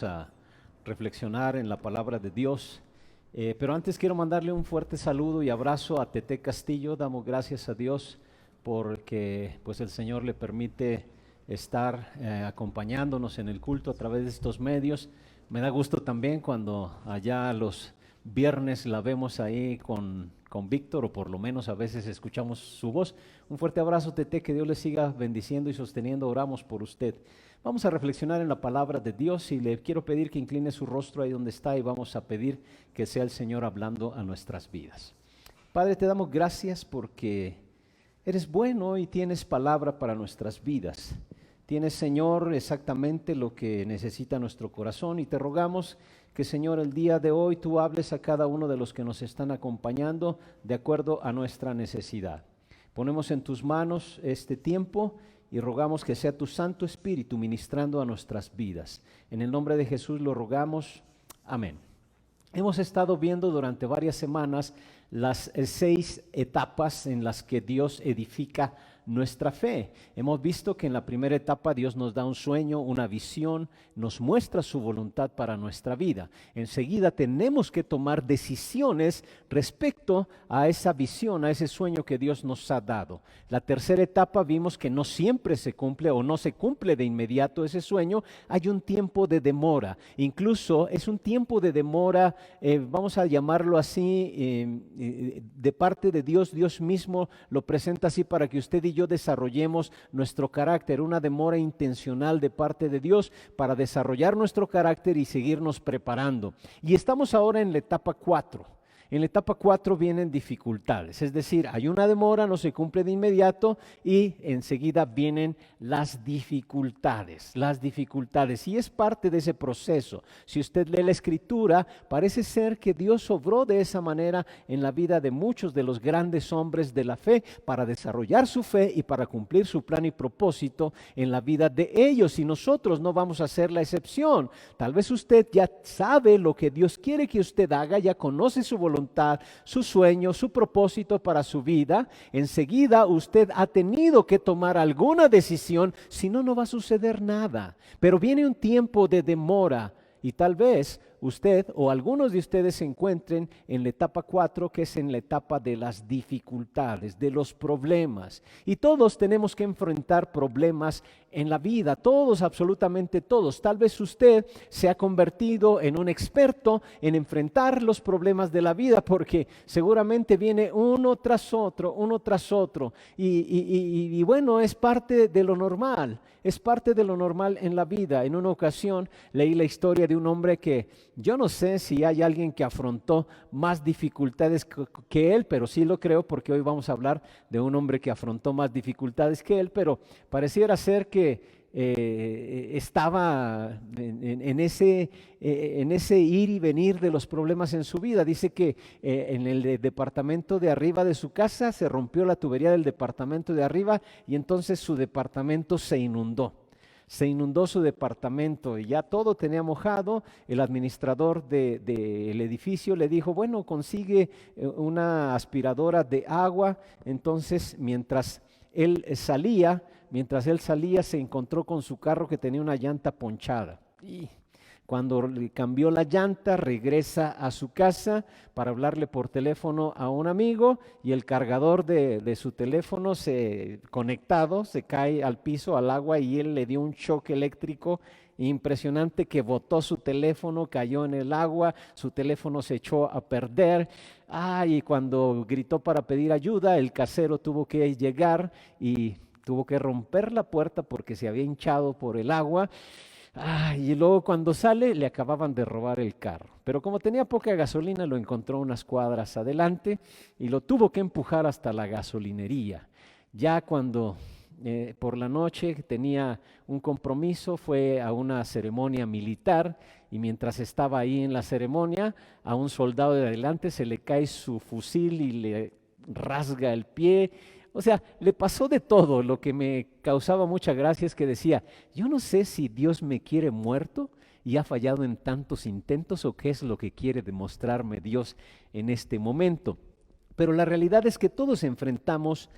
A reflexionar en la palabra de Dios. Pero antes quiero mandarle un fuerte saludo y abrazo a Tete Castillo. Damos gracias a Dios porque pues el Señor le permite estar acompañándonos en el culto a través de estos medios. Me da gusto también cuando allá los viernes la vemos ahí con Víctor, o por lo menos a veces escuchamos su voz. Un fuerte abrazo, Tete, que Dios le siga bendiciendo y sosteniendo. Oramos por usted. Vamos a reflexionar en la palabra de Dios y le quiero pedir que incline su rostro ahí donde está y vamos a pedir que sea el Señor hablando a nuestras vidas. Padre, te damos gracias porque eres bueno y tienes palabra para nuestras vidas. Tienes, Señor, exactamente lo que necesita nuestro corazón y te rogamos que, Señor, el día de hoy tú hables a cada uno de los que nos están acompañando de acuerdo a nuestra necesidad. Ponemos en tus manos este tiempo y rogamos que sea tu Santo Espíritu ministrando a nuestras vidas. En el nombre de Jesús lo rogamos. Amén. Hemos estado viendo durante varias semanas las 6 etapas en las que Dios edifica nuestra fe. Hemos visto que en la primera etapa Dios nos da un sueño, una visión, nos muestra su voluntad para nuestra vida. Enseguida tenemos que tomar decisiones respecto a esa visión, a ese sueño que Dios nos ha dado. La tercera etapa vimos que no siempre se cumple o no se cumple de inmediato ese sueño. Hay un tiempo de demora. Incluso es un tiempo de demora, vamos a llamarlo así, de parte de Dios. Dios mismo lo presenta así para que usted y yo desarrollemos nuestro carácter, una demora intencional de parte de Dios para desarrollar nuestro carácter y seguirnos preparando. Y estamos ahora en la etapa 4. En la etapa 4 vienen dificultades, es decir, hay una demora, no se cumple de inmediato y enseguida vienen las dificultades, y es parte de ese proceso. Si usted lee la Escritura, parece ser que Dios obró de esa manera en la vida de muchos de los grandes hombres de la fe para desarrollar su fe y para cumplir su plan y propósito en la vida de ellos, y nosotros no vamos a ser la excepción. Tal vez usted ya sabe lo que Dios quiere que usted haga, ya conoce su voluntad, su sueño, su propósito para su vida. Enseguida usted ha tenido que tomar alguna decisión, si no, no va a suceder nada. Pero viene un tiempo de demora y tal vez usted o algunos de ustedes se encuentren en la etapa 4, que es en la etapa de las dificultades, de los problemas. Y todos tenemos que enfrentar problemas en la vida, todos, absolutamente todos. Tal vez usted se ha convertido en un experto en enfrentar los problemas de la vida, porque seguramente viene uno tras otro, y bueno, es parte de lo normal, en la vida. En una ocasión leí la historia de un hombre que yo no sé si hay alguien que afrontó más dificultades que él, pero sí lo creo, porque hoy vamos a hablar de un hombre que afrontó más dificultades que él, pero pareciera ser que estaba en ese ir y venir de los problemas en su vida. Dice que en el departamento de arriba de su casa se rompió la tubería del departamento de arriba y entonces su departamento se inundó. Su departamento y ya todo tenía mojado. El administrador del edificio le dijo, bueno, consigue una aspiradora de agua. Entonces, mientras él salía, se encontró con su carro que tenía una llanta ponchada. Y cuando le cambió la llanta, regresa a su casa para hablarle por teléfono a un amigo, y el cargador de su teléfono conectado se cae al piso, al agua, y él le dio un shock eléctrico impresionante que botó su teléfono, cayó en el agua, su teléfono se echó a perder. Y cuando gritó para pedir ayuda, el casero tuvo que llegar y tuvo que romper la puerta porque se había hinchado por el agua. Y luego cuando sale le acababan de robar el carro, pero como tenía poca gasolina lo encontró unas cuadras adelante y lo tuvo que empujar hasta la gasolinería. Ya cuando por la noche tenía un compromiso, fue a una ceremonia militar, y mientras estaba ahí en la ceremonia, a un soldado de adelante se le cae su fusil y le rasga el pie. O sea, le pasó de todo. Lo que me causaba mucha gracia es que decía, yo no sé si Dios me quiere muerto y ha fallado en tantos intentos, o qué es lo que quiere demostrarme Dios en este momento. Pero la realidad es que todos enfrentamos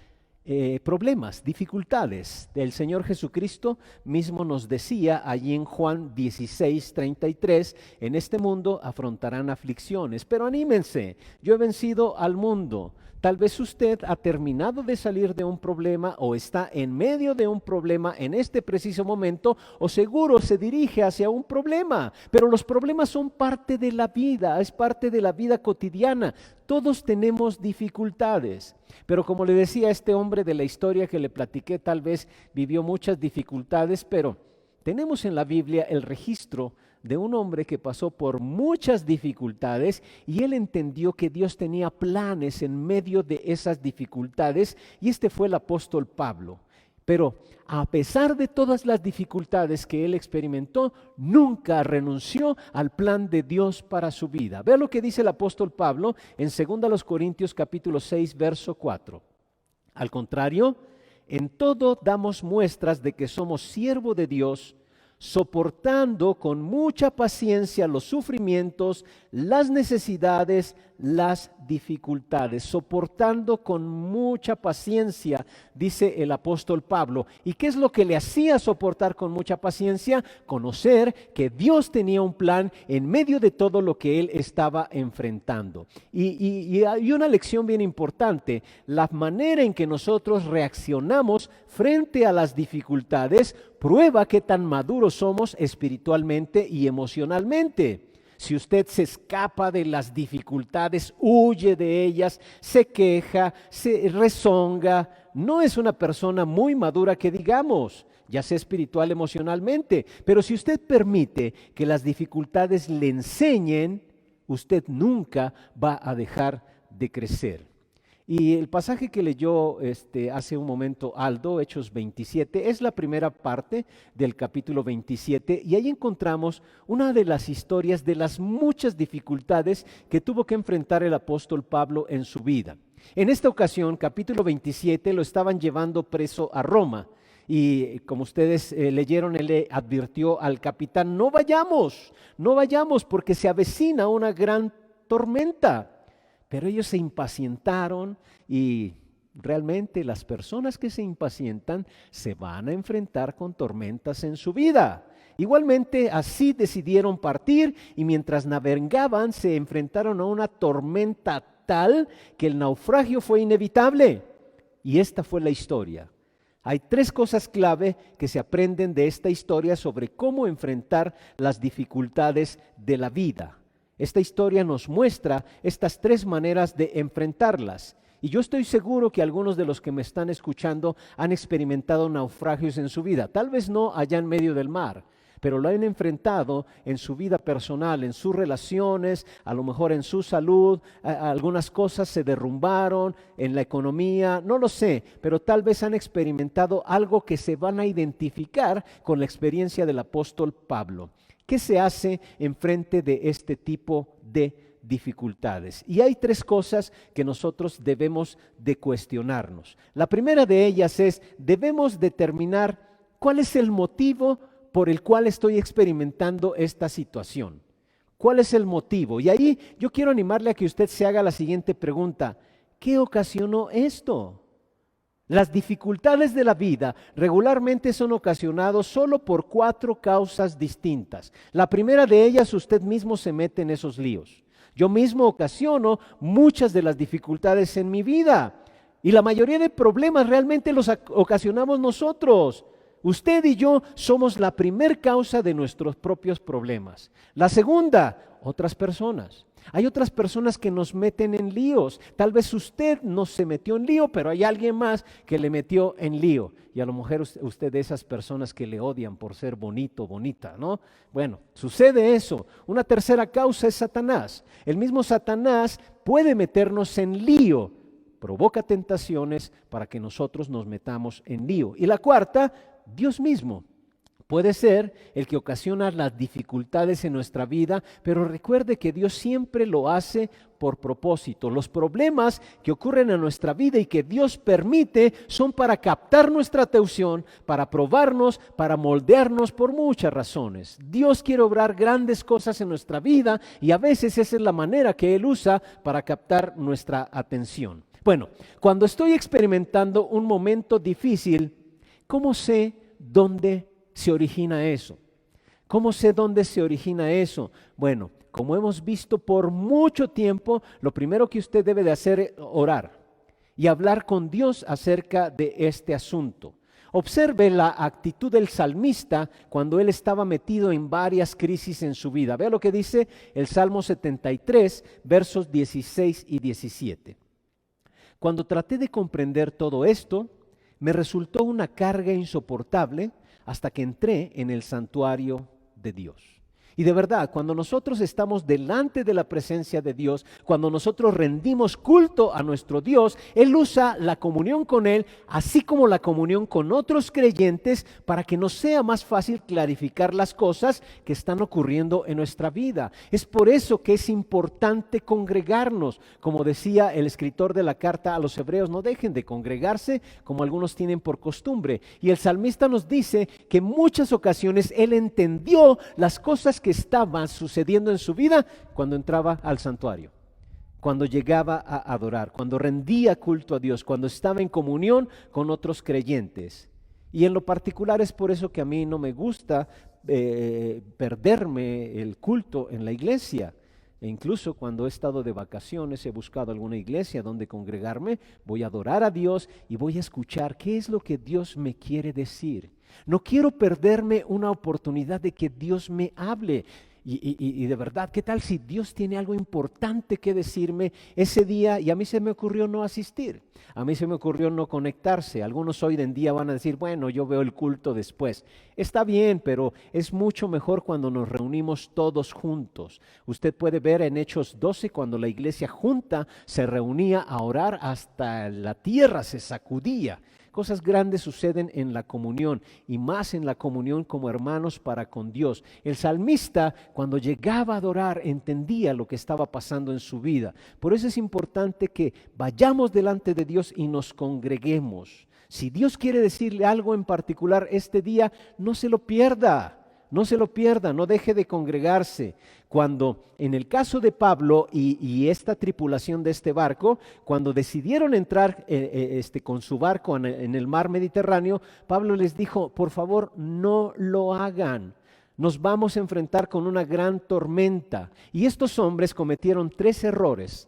problemas, dificultades. El Señor Jesucristo mismo nos decía allí en Juan 16:33, en este mundo afrontarán aflicciones, pero anímense, yo he vencido al mundo. Tal vez usted ha terminado de salir de un problema o está en medio de un problema en este preciso momento, o seguro se dirige hacia un problema, pero los problemas son parte de la vida, es parte de la vida cotidiana. Todos tenemos dificultades, pero como le decía, este hombre de la historia que le platiqué tal vez vivió muchas dificultades, pero tenemos en la Biblia el registro de un hombre que pasó por muchas dificultades y él entendió que Dios tenía planes en medio de esas dificultades, y este fue el apóstol Pablo. Pero a pesar de todas las dificultades que él experimentó, nunca renunció al plan de Dios para su vida. Vea lo que dice el apóstol Pablo en 2 Corintios capítulo 6, verso 4. Al contrario, en todo damos muestras de que somos siervos de Dios, soportando con mucha paciencia los sufrimientos, las necesidades, las dificultades, soportando con mucha paciencia, dice el apóstol Pablo. ¿Y qué es lo que le hacía soportar con mucha paciencia? Conocer que Dios tenía un plan en medio de todo lo que él estaba enfrentando. Y hay una lección bien importante: la manera en que nosotros reaccionamos frente a las dificultades prueba qué tan maduros somos espiritualmente y emocionalmente. Si usted se escapa de las dificultades, huye de ellas, se queja, se rezonga, no es una persona muy madura que digamos, ya sea espiritual, emocionalmente. Pero si usted permite que las dificultades le enseñen, usted nunca va a dejar de crecer. Y el pasaje que leyó hace un momento Aldo, Hechos 27, es la primera parte del capítulo 27, y ahí encontramos una de las historias de las muchas dificultades que tuvo que enfrentar el apóstol Pablo en su vida. En esta ocasión, capítulo 27, lo estaban llevando preso a Roma, y como ustedes leyeron, él le advirtió al capitán: no vayamos porque se avecina una gran tormenta. Pero ellos se impacientaron, y realmente las personas que se impacientan se van a enfrentar con tormentas en su vida. Igualmente así decidieron partir, y mientras navegaban se enfrentaron a una tormenta tal que el naufragio fue inevitable. Y esta fue la historia. Hay tres cosas clave que se aprenden de esta historia sobre cómo enfrentar las dificultades de la vida. Esta historia nos muestra estas tres maneras de enfrentarlas. Y yo estoy seguro que algunos de los que me están escuchando han experimentado naufragios en su vida. Tal vez no allá en medio del mar, pero lo han enfrentado en su vida personal, en sus relaciones, a lo mejor en su salud. Algunas cosas se derrumbaron, en la economía, no lo sé, pero tal vez han experimentado algo que se van a identificar con la experiencia del apóstol Pablo. ¿Qué se hace en frente de este tipo de dificultades? Y hay tres cosas que nosotros debemos de cuestionarnos. La primera de ellas es: debemos determinar cuál es el motivo por el cual estoy experimentando esta situación. ¿Cuál es el motivo? Y ahí yo quiero animarle a que usted se haga la siguiente pregunta: ¿qué ocasionó esto? Las dificultades de la vida regularmente son ocasionadas solo por 4 causas distintas. La primera de ellas, usted mismo se mete en esos líos. Yo mismo ocasiono muchas de las dificultades en mi vida, y la mayoría de problemas realmente los ocasionamos nosotros. Usted y yo somos la primer causa de nuestros propios problemas. La segunda, otras personas. Hay otras personas que nos meten en líos. Tal vez usted no se metió en lío, pero hay alguien más que le metió en lío. Y a lo mejor usted de esas personas que le odian por ser bonito, bonita, ¿no? Bueno, sucede eso. Una tercera causa es Satanás. El mismo Satanás puede meternos en lío. Provoca tentaciones para que nosotros nos metamos en lío. Y la cuarta, Dios mismo. Puede ser el que ocasiona las dificultades en nuestra vida, pero recuerde que Dios siempre lo hace por propósito. Los problemas que ocurren en nuestra vida y que Dios permite son para captar nuestra atención, para probarnos, para moldearnos por muchas razones. Dios quiere obrar grandes cosas en nuestra vida, y a veces esa es la manera que Él usa para captar nuestra atención. Bueno, cuando estoy experimentando un momento difícil, ¿cómo sé dónde se origina eso? ¿Cómo sé dónde se origina eso? Bueno, como hemos visto por mucho tiempo, lo primero que usted debe de hacer es orar y hablar con Dios acerca de este asunto. Observe la actitud del salmista cuando él estaba metido en varias crisis en su vida. Vea lo que dice el Salmo 73, versos 16 y 17. Cuando traté de comprender todo esto, me resultó una carga insoportable hasta que entré en el santuario de Dios. Y de verdad, cuando nosotros estamos delante de la presencia de Dios, cuando nosotros rendimos culto a nuestro Dios, Él usa la comunión con Él, así como la comunión con otros creyentes, para que nos sea más fácil clarificar las cosas que están ocurriendo en nuestra vida. Es por eso que es importante congregarnos. Como decía el escritor de la carta a los Hebreos, no dejen de congregarse como algunos tienen por costumbre. Y el salmista nos dice que en muchas ocasiones él entendió las cosas que estaban sucediendo en su vida cuando entraba al santuario, cuando llegaba a adorar, cuando rendía culto a Dios, cuando estaba en comunión con otros creyentes. Y en lo particular es por eso que a mí no me gusta perderme el culto en la iglesia. E incluso cuando he estado de vacaciones, he buscado alguna iglesia donde congregarme, voy a adorar a Dios y voy a escuchar qué es lo que Dios me quiere decir. No quiero perderme una oportunidad de que Dios me hable. Y de verdad, ¿qué tal si Dios tiene algo importante que decirme ese día y a mí se me ocurrió no asistir? A mí se me ocurrió no conectarse. Algunos hoy en día van a decir, bueno, yo veo el culto después. Está bien, pero es mucho mejor cuando nos reunimos todos juntos. Usted puede ver en Hechos 12 cuando la iglesia junta se reunía a orar hasta la tierra se sacudía. Cosas grandes suceden en la comunión y más en la comunión como hermanos para con Dios. El salmista, cuando llegaba a adorar, entendía lo que estaba pasando en su vida. Por eso es importante que vayamos delante de Dios y nos congreguemos. Si Dios quiere decirle algo en particular este día, no se lo pierda. No se lo pierda, no deje de congregarse. Cuando en el caso de Pablo y esta tripulación de este barco, cuando decidieron entrar con su barco en el mar Mediterráneo, Pablo les dijo, por favor, no lo hagan. Nos vamos a enfrentar con una gran tormenta. Y estos hombres cometieron tres errores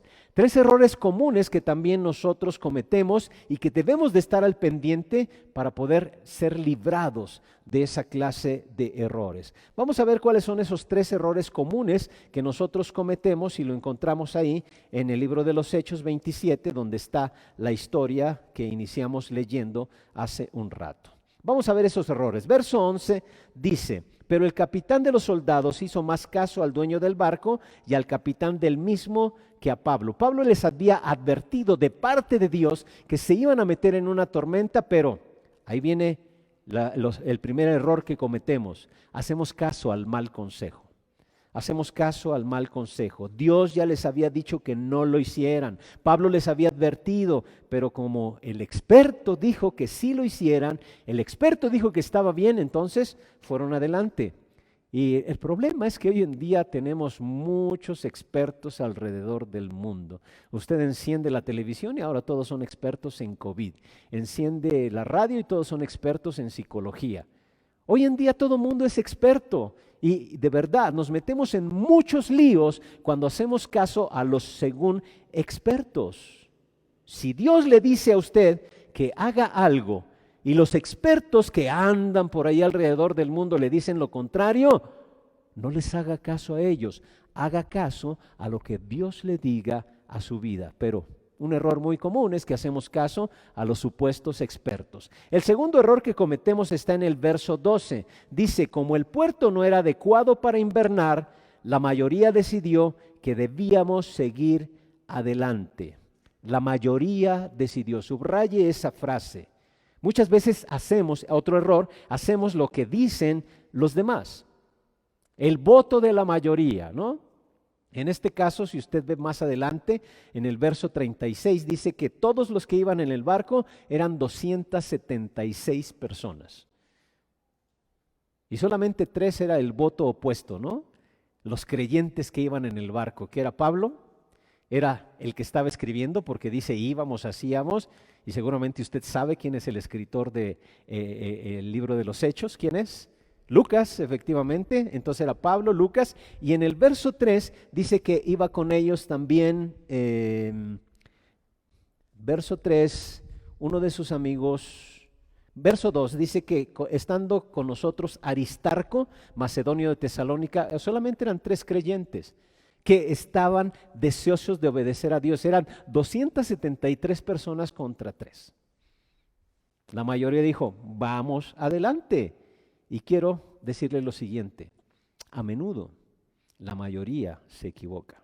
comunes que también nosotros cometemos y que debemos de estar al pendiente para poder ser librados de esa clase de errores. Vamos a ver cuáles son esos 3 errores comunes que nosotros cometemos y lo encontramos ahí en el libro de los Hechos 27, donde está la historia que iniciamos leyendo hace un rato. Vamos a ver esos errores. Verso 11 dice, pero el capitán de los soldados hizo más caso al dueño del barco y al capitán del mismo que a Pablo. Pablo les había advertido de parte de Dios que se iban a meter en una tormenta, pero ahí viene el primer error que cometemos. Hacemos caso al mal consejo. Hacemos caso al mal consejo. Dios ya les había dicho que no lo hicieran. Pablo les había advertido, pero como el experto dijo que sí lo hicieran, el experto dijo que estaba bien, entonces fueron adelante. Y el problema es que hoy en día tenemos muchos expertos alrededor del mundo. Usted enciende la televisión y ahora todos son expertos en COVID. Enciende la radio y todos son expertos en psicología. Hoy en día todo el mundo es experto y de verdad nos metemos en muchos líos cuando hacemos caso a los según expertos. Si Dios le dice a usted que haga algo y los expertos que andan por ahí alrededor del mundo le dicen lo contrario, no les haga caso a ellos, haga caso a lo que Dios le diga a su vida. Pero un error muy común es que hacemos caso a los supuestos expertos. El segundo error que cometemos está en el verso 12. Dice, como el puerto no era adecuado para invernar, la mayoría decidió que debíamos seguir adelante. La mayoría decidió, subraye esa frase. Muchas veces hacemos, otro error, hacemos lo que dicen los demás. El voto de la mayoría, ¿no? En este caso, si usted ve más adelante, en el verso 36, dice que todos los que iban en el barco eran 276 personas. Y solamente 3 era el voto opuesto, ¿no? Los creyentes que iban en el barco, que era Pablo, era el que estaba escribiendo, porque dice íbamos, hacíamos, y seguramente usted sabe quién es el escritor de el libro de los Hechos. ¿Quién es? Lucas, efectivamente. Entonces era Pablo, Lucas, y en el verso 3 dice que iba con ellos también, verso 3, uno de sus amigos. Verso 2 dice que estando con nosotros Aristarco, macedonio de Tesalónica, solamente eran 3 creyentes que estaban deseosos de obedecer a Dios. Eran 273 personas contra 3. La mayoría dijo, vamos adelante. Y quiero decirle lo siguiente, a menudo la mayoría se equivoca.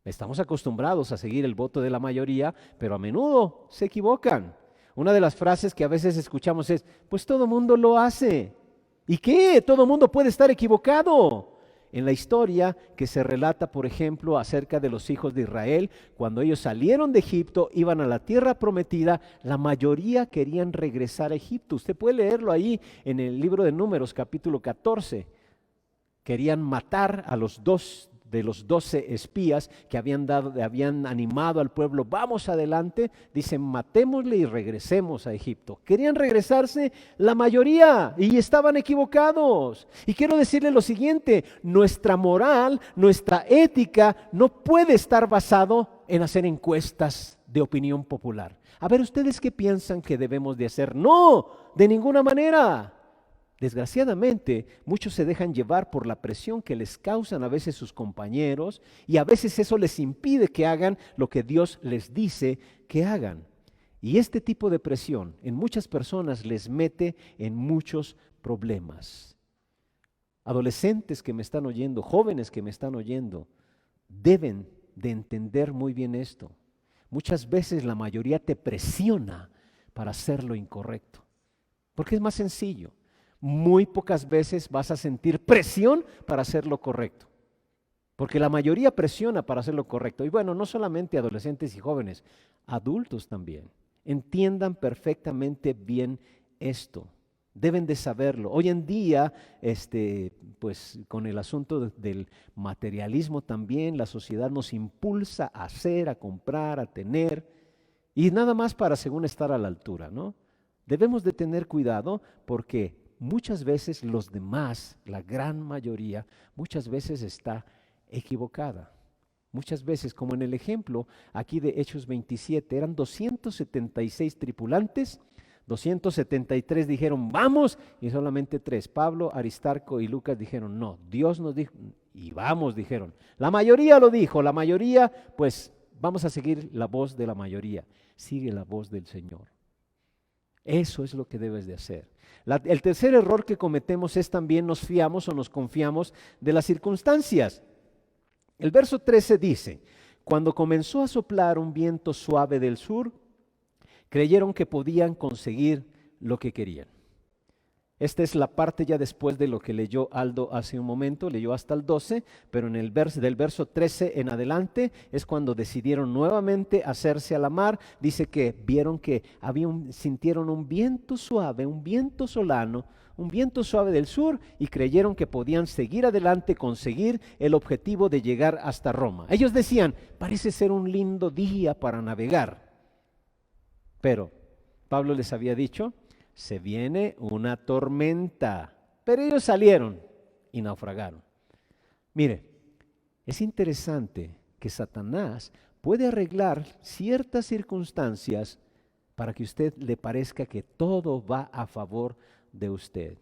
Estamos acostumbrados a seguir el voto de la mayoría, pero a menudo se equivocan. Una de las frases que a veces escuchamos es, pues todo mundo lo hace. ¿Y qué? Todo mundo puede estar equivocado. En la historia que se relata, por ejemplo, acerca de los hijos de Israel, cuando ellos salieron de Egipto, iban a la tierra prometida, la mayoría querían regresar a Egipto. Usted puede leerlo ahí en el libro de Números, capítulo 14. Querían matar a los 2 de los 12 espías que habían animado al pueblo, vamos adelante, dicen matémosle y regresemos a Egipto. Querían regresarse la mayoría y estaban equivocados. Y quiero decirle lo siguiente, nuestra moral, nuestra ética no puede estar basado en hacer encuestas de opinión popular. A ver, ¿ustedes qué piensan que debemos de hacer? No, de ninguna manera. Desgraciadamente, muchos se dejan llevar por la presión que les causan a veces sus compañeros y a veces eso les impide que hagan lo que Dios les dice que hagan. Y este tipo de presión en muchas personas les mete en muchos problemas. Adolescentes que me están oyendo, jóvenes que me están oyendo, deben de entender muy bien esto. Muchas veces la mayoría te presiona para hacer lo incorrecto, porque es más sencillo. Muy pocas veces vas a sentir presión para hacer lo correcto, porque la mayoría presiona para hacer lo correcto. Y bueno, no solamente adolescentes y jóvenes, adultos también. Entiendan perfectamente bien esto, deben de saberlo. Hoy en día, pues con el asunto del materialismo también, la sociedad nos impulsa a hacer, a comprar, a tener, y nada más para según estar a la altura, ¿no? Debemos de tener cuidado porque muchas veces los demás, la gran mayoría, muchas veces está equivocada. Muchas veces, como en el ejemplo aquí de Hechos 27, eran 276 tripulantes, 273 dijeron vamos y solamente 3, Pablo, Aristarco y Lucas dijeron no, Dios nos dijo y vamos, dijeron. La mayoría lo dijo, la mayoría pues vamos a seguir la voz de la mayoría, sigue la voz del Señor. Eso es lo que debes de hacer. El tercer error que cometemos es también nos fiamos o nos confiamos de las circunstancias. El verso 13 dice, cuando comenzó a soplar un viento suave del sur, creyeron que podían conseguir lo que querían. Esta es la parte ya después de lo que leyó Aldo hace un momento, leyó hasta el 12, pero en el del verso 13 en adelante es cuando decidieron nuevamente hacerse a la mar. Dice que vieron que sintieron un viento suave, un viento solano, un viento suave del sur y creyeron que podían seguir adelante, conseguir el objetivo de llegar hasta Roma. Ellos decían, parece ser un lindo día para navegar, pero Pablo les había dicho, se viene una tormenta, pero ellos salieron y naufragaron. Mire, es interesante que Satanás puede arreglar ciertas circunstancias para que a usted le parezca que todo va a favor de usted.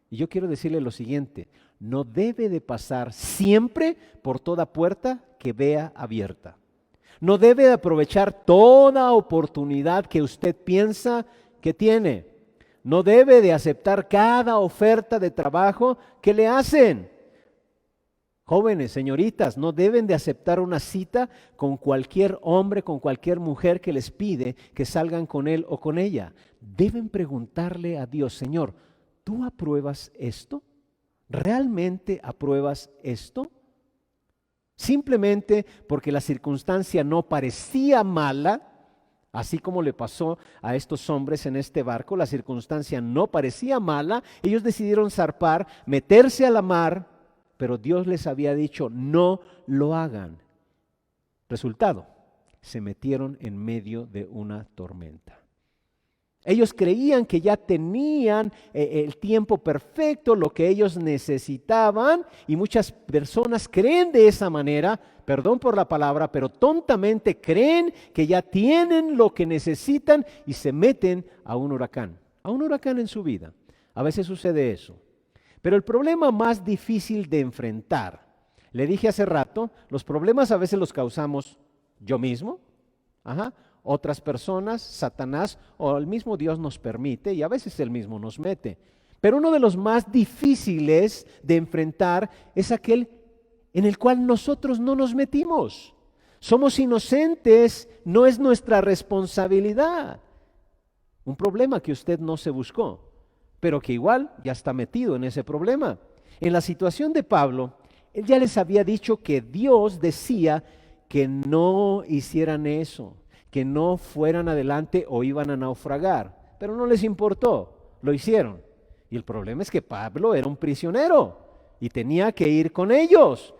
Y yo quiero decirle lo siguiente, no debe de pasar siempre por toda puerta que vea abierta. No debe de aprovechar toda oportunidad que usted piensa que tiene. No debe de aceptar cada oferta de trabajo que le hacen. Jóvenes, señoritas, no deben de aceptar una cita con cualquier hombre, con cualquier mujer que les pide que salgan con él o con ella. Deben preguntarle a Dios, Señor, ¿tú apruebas esto? ¿Realmente apruebas esto? Simplemente porque la circunstancia no parecía mala, así como le pasó a estos hombres en este barco, la circunstancia no parecía mala, ellos decidieron zarpar, meterse a la mar, pero Dios les había dicho, no lo hagan. Resultado, se metieron en medio de una tormenta. Ellos creían que ya tenían el tiempo perfecto, lo que ellos necesitaban, y muchas personas creen de esa manera, perdón por la palabra, pero tontamente creen que ya tienen lo que necesitan y se meten a un huracán en su vida. A veces sucede eso. Pero el problema más difícil de enfrentar, le dije hace rato, los problemas a veces los causamos yo mismo, otras personas, Satanás o el mismo Dios nos permite y a veces Él mismo nos mete. Pero uno de los más difíciles de enfrentar es aquel en el cual nosotros no nos metimos. Somos inocentes, no es nuestra responsabilidad. Un problema que usted no se buscó, pero que igual ya está metido en ese problema. En la situación de Pablo, él ya les había dicho que Dios decía que no hicieran eso, que no fueran adelante o iban a naufragar, pero no les importó, lo hicieron. Y el problema es que Pablo era un prisionero y tenía que ir con ellos.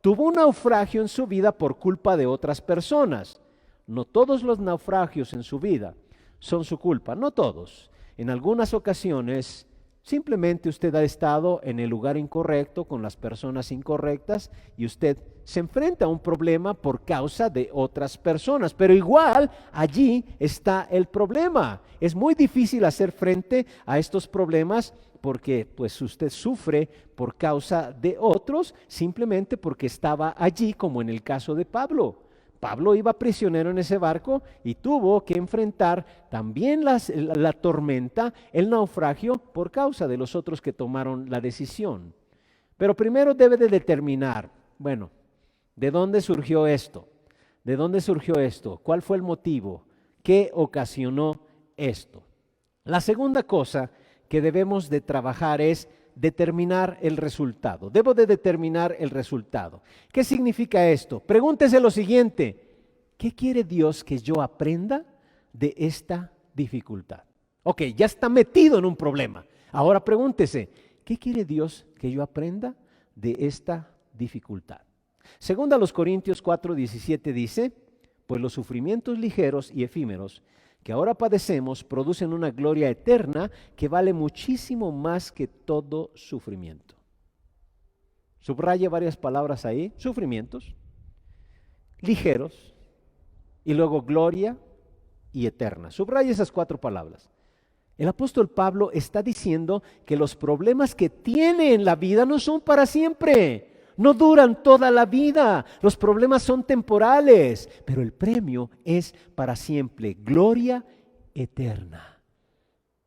Tuvo un naufragio en su vida por culpa de otras personas. No todos los naufragios en su vida son su culpa, no todos. En algunas ocasiones simplemente usted ha estado en el lugar incorrecto con las personas incorrectas y usted se enfrenta a un problema por causa de otras personas, pero igual allí está el problema. Es muy difícil hacer frente a estos problemas porque pues usted sufre por causa de otros simplemente porque estaba allí, como en el caso de Pablo. Pablo iba prisionero en ese barco y tuvo que enfrentar también la tormenta, el naufragio, por causa de los otros que tomaron la decisión. Pero primero debe de determinar, bueno, ¿de dónde surgió esto? ¿De dónde surgió esto? ¿Cuál fue el motivo? ¿Qué ocasionó esto? La segunda cosa que debemos de trabajar es determinar el resultado. Debo de determinar el resultado. ¿Qué significa esto? Pregúntese lo siguiente: ¿qué quiere Dios que yo aprenda de esta dificultad? Ok, ya está metido en un problema. Ahora pregúntese, ¿qué quiere Dios que yo aprenda de esta dificultad? Segunda a los Corintios 4:17 dice: pues los sufrimientos ligeros y efímeros que ahora padecemos producen una gloria eterna que vale muchísimo más que todo sufrimiento. Subraye varias palabras ahí: sufrimientos, ligeros, y luego gloria y eterna. Subraye esas 4 palabras. El apóstol Pablo está diciendo que los problemas que tiene en la vida no son para siempre. No duran toda la vida, los problemas son temporales, pero el premio es para siempre, gloria eterna.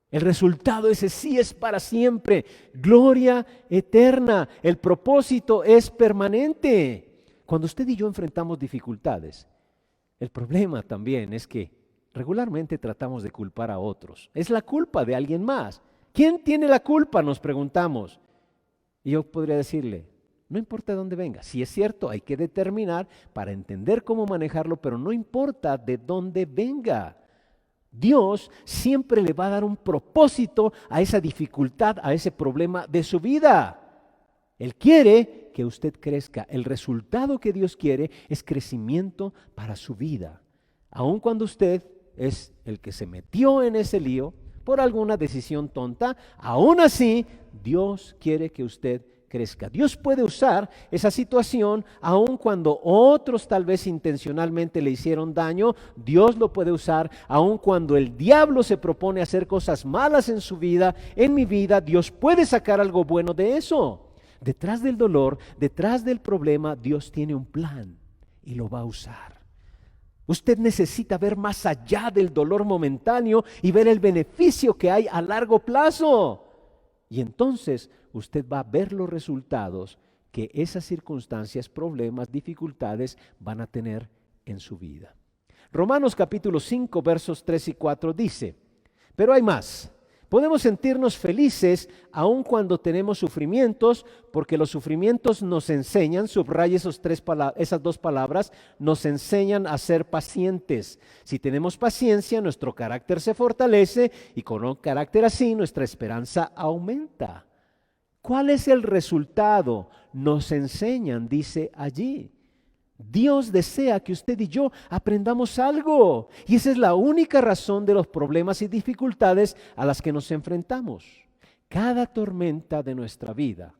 El resultado ese sí es para siempre, gloria eterna. El propósito es permanente. Cuando usted y yo enfrentamos dificultades, el problema también es que regularmente tratamos de culpar a otros. Es la culpa de alguien más. ¿Quién tiene la culpa?, nos preguntamos. Y yo podría decirle: no importa de dónde venga. Si es cierto, hay que determinar para entender cómo manejarlo, pero no importa de dónde venga. Dios siempre le va a dar un propósito a esa dificultad, a ese problema de su vida. Él quiere que usted crezca. El resultado que Dios quiere es crecimiento para su vida. Aun cuando usted es el que se metió en ese lío por alguna decisión tonta, aún así Dios quiere que usted crezca. Dios puede usar esa situación aun cuando otros tal vez intencionalmente le hicieron daño. Dios lo puede usar aun cuando el diablo se propone hacer cosas malas en su vida, en mi vida. Dios puede sacar algo bueno de eso. Detrás del dolor, detrás del problema, Dios tiene un plan y lo va a usar. Usted necesita ver más allá del dolor momentáneo y ver el beneficio que hay a largo plazo. Y entonces usted va a ver los resultados que esas circunstancias, problemas, dificultades van a tener en su vida. Romanos capítulo 5 versos 3 y 4 dice: pero hay más. Podemos sentirnos felices aun cuando tenemos sufrimientos, porque los sufrimientos nos enseñan, subraye esas 2 palabras, nos enseñan a ser pacientes. Si tenemos paciencia, nuestro carácter se fortalece y con un carácter así, nuestra esperanza aumenta. ¿Cuál es el resultado? Nos enseñan, dice allí. Dios desea que usted y yo aprendamos algo. Y esa es la única razón de los problemas y dificultades a las que nos enfrentamos. Cada tormenta de nuestra vida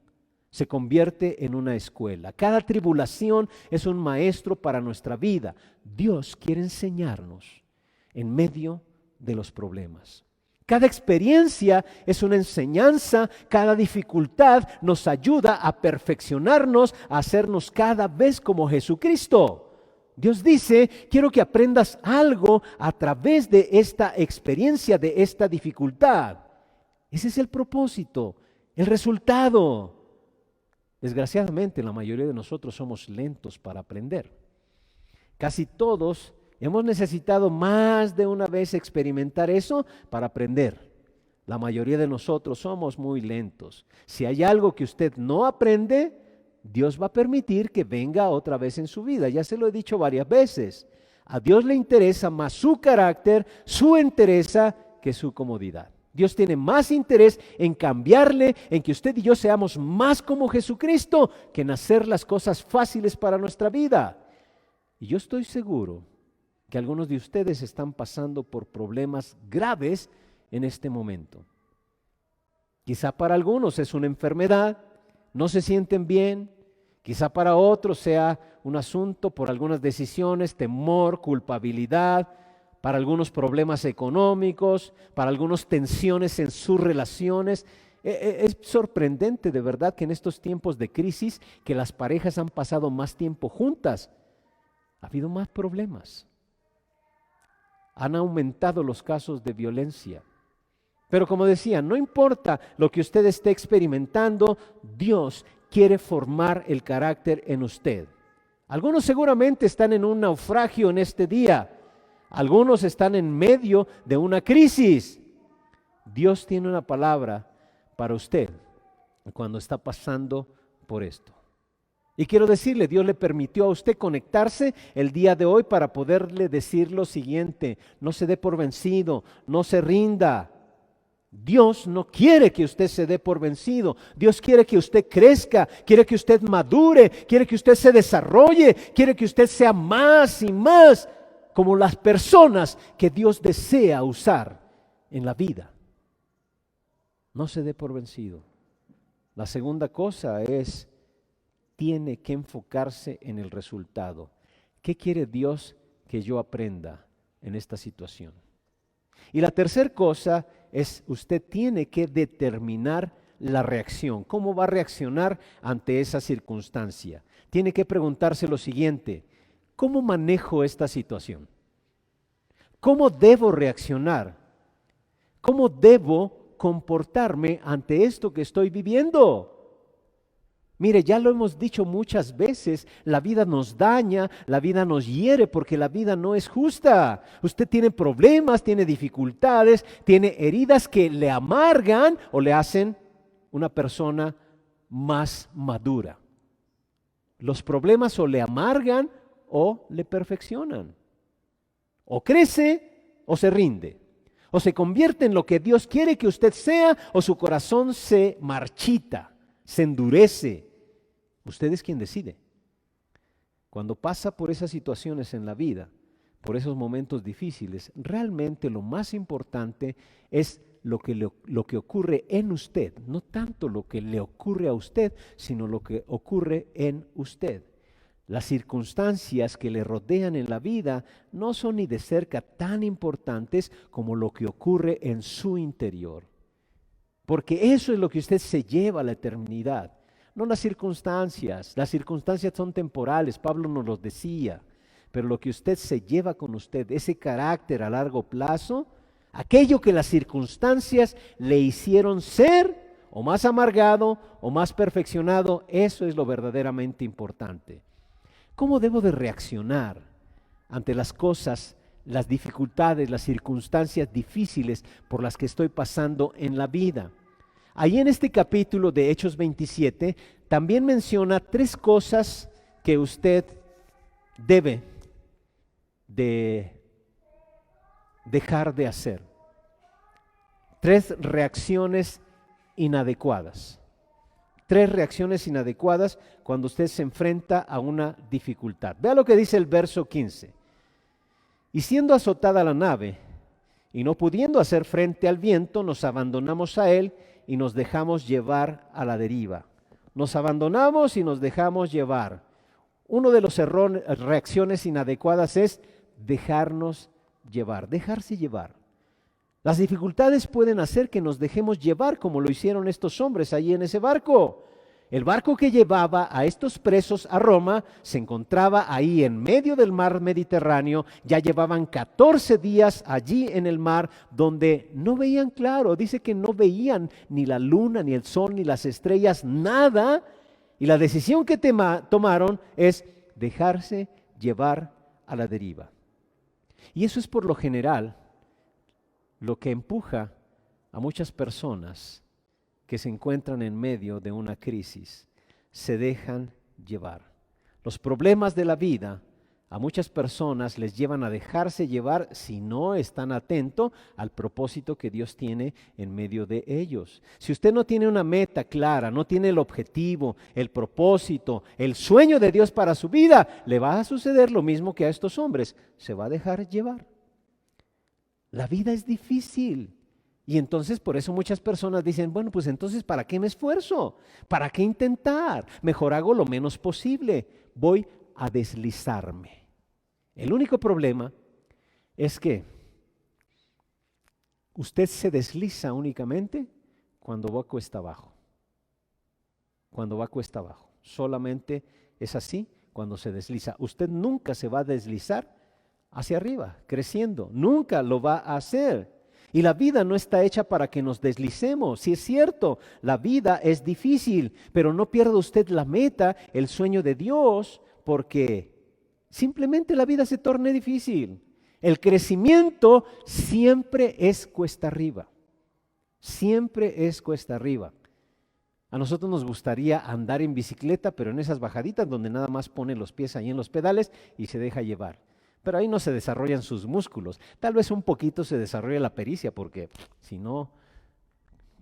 se convierte en una escuela. Cada tribulación es un maestro para nuestra vida. Dios quiere enseñarnos en medio de los problemas. Cada experiencia es una enseñanza, cada dificultad nos ayuda a perfeccionarnos, a hacernos cada vez como Jesucristo. Dios dice, quiero que aprendas algo a través de esta experiencia, de esta dificultad. Ese es el propósito, el resultado. Desgraciadamente, la mayoría de nosotros somos lentos para aprender. Casi todos hemos necesitado más de una vez experimentar eso para aprender. La mayoría de nosotros somos muy lentos. Si hay algo que usted no aprende, Dios va a permitir que venga otra vez en su vida. Ya se lo he dicho varias veces. A Dios le interesa más su carácter, su entereza, que su comodidad. Dios tiene más interés en cambiarle, en que usted y yo seamos más como Jesucristo, que en hacer las cosas fáciles para nuestra vida. Y yo estoy seguro que algunos de ustedes están pasando por problemas graves en este momento. Quizá para algunos es una enfermedad, no se sienten bien, quizá para otros sea un asunto por algunas decisiones, temor, culpabilidad, para algunos problemas económicos, para algunos tensiones en sus relaciones. Es sorprendente de verdad que en estos tiempos de crisis que las parejas han pasado más tiempo juntas, ha habido más problemas. Han aumentado los casos de violencia. Pero como decía, no importa lo que usted esté experimentando, Dios quiere formar el carácter en usted. Algunos seguramente están en un naufragio en este día. Algunos están en medio de una crisis. Dios tiene una palabra para usted cuando está pasando por esto. Y quiero decirle, Dios le permitió a usted conectarse el día de hoy para poderle decir lo siguiente: no se dé por vencido, no se rinda. Dios no quiere que usted se dé por vencido. Dios quiere que usted crezca, quiere que usted madure, quiere que usted se desarrolle, quiere que usted sea más y más como las personas que Dios desea usar en la vida. No se dé por vencido. La segunda cosa es, tiene que enfocarse en el resultado. ¿Qué quiere Dios que yo aprenda en esta situación? Y la tercera cosa es, usted tiene que determinar la reacción. ¿Cómo va a reaccionar ante esa circunstancia? Tiene que preguntarse lo siguiente: ¿cómo manejo esta situación? ¿Cómo debo reaccionar? ¿Cómo debo comportarme ante esto que estoy viviendo? Mire, ya lo hemos dicho muchas veces, la vida nos daña, la vida nos hiere porque la vida no es justa. Usted tiene problemas, tiene dificultades, tiene heridas que le amargan o le hacen una persona más madura. Los problemas o le amargan o le perfeccionan. O crece o se rinde. O se convierte en lo que Dios quiere que usted sea, o su corazón se marchita, se endurece. Usted es quien decide. Cuando pasa por esas situaciones en la vida, por esos momentos difíciles, realmente lo más importante es lo que ocurre en usted, no tanto lo que le ocurre a usted, sino lo que ocurre en usted. Las circunstancias que le rodean en la vida no son ni de cerca tan importantes como lo que ocurre en su interior. Porque eso es lo que usted se lleva a la eternidad. No las circunstancias son temporales, Pablo nos lo decía, pero lo que usted se lleva con usted, ese carácter a largo plazo, aquello que las circunstancias le hicieron ser, o más amargado, o más perfeccionado, eso es lo verdaderamente importante. ¿Cómo debo de reaccionar ante las cosas, las dificultades, las circunstancias difíciles por las que estoy pasando en la vida? Ahí en este capítulo de Hechos 27 también menciona 3 cosas que usted debe de dejar de hacer. 3 reacciones inadecuadas. 3 reacciones inadecuadas cuando usted se enfrenta a una dificultad. Vea lo que dice el verso 15. Y siendo azotada la nave, y no pudiendo hacer frente al viento, nos abandonamos a él y nos dejamos llevar a la deriva. Nos abandonamos y nos dejamos llevar. Uno de los reacciones inadecuadas es dejarnos llevar, dejarse llevar. Las dificultades pueden hacer que nos dejemos llevar como lo hicieron estos hombres allí en ese barco. El barco que llevaba a estos presos a Roma se encontraba ahí en medio del mar Mediterráneo. Ya llevaban 14 días allí en el mar donde no veían claro. Dice que no veían ni la luna, ni el sol, ni las estrellas, nada. Y la decisión que tomaron es dejarse llevar a la deriva. Y eso es por lo general lo que empuja a muchas personas que se encuentran en medio de una crisis. Se dejan llevar. Los problemas de la vida a muchas personas les llevan a dejarse llevar si no están atentos al propósito que Dios tiene en medio de ellos. Si usted no tiene una meta clara, no tiene el objetivo, el propósito, el sueño de Dios para su vida, le va a suceder lo mismo que a estos hombres. Se va a dejar llevar. La vida es difícil. Y entonces por eso muchas personas dicen, bueno, pues entonces ¿para qué me esfuerzo? ¿Para qué intentar? Mejor hago lo menos posible. Voy a deslizarme. El único problema es que usted se desliza únicamente cuando va cuesta abajo. Cuando va cuesta abajo. Solamente es así cuando se desliza. Usted nunca se va a deslizar hacia arriba, creciendo. Nunca lo va a hacer. Y la vida no está hecha para que nos deslicemos. Sí es cierto, la vida es difícil, pero no pierda usted la meta, el sueño de Dios, porque simplemente la vida se torna difícil. El crecimiento siempre es cuesta arriba. Siempre es cuesta arriba. A nosotros nos gustaría andar en bicicleta, pero en esas bajaditas donde nada más pone los pies ahí en los pedales y se deja llevar. Pero ahí no se desarrollan sus músculos. Tal vez un poquito se desarrolla la pericia, porque si no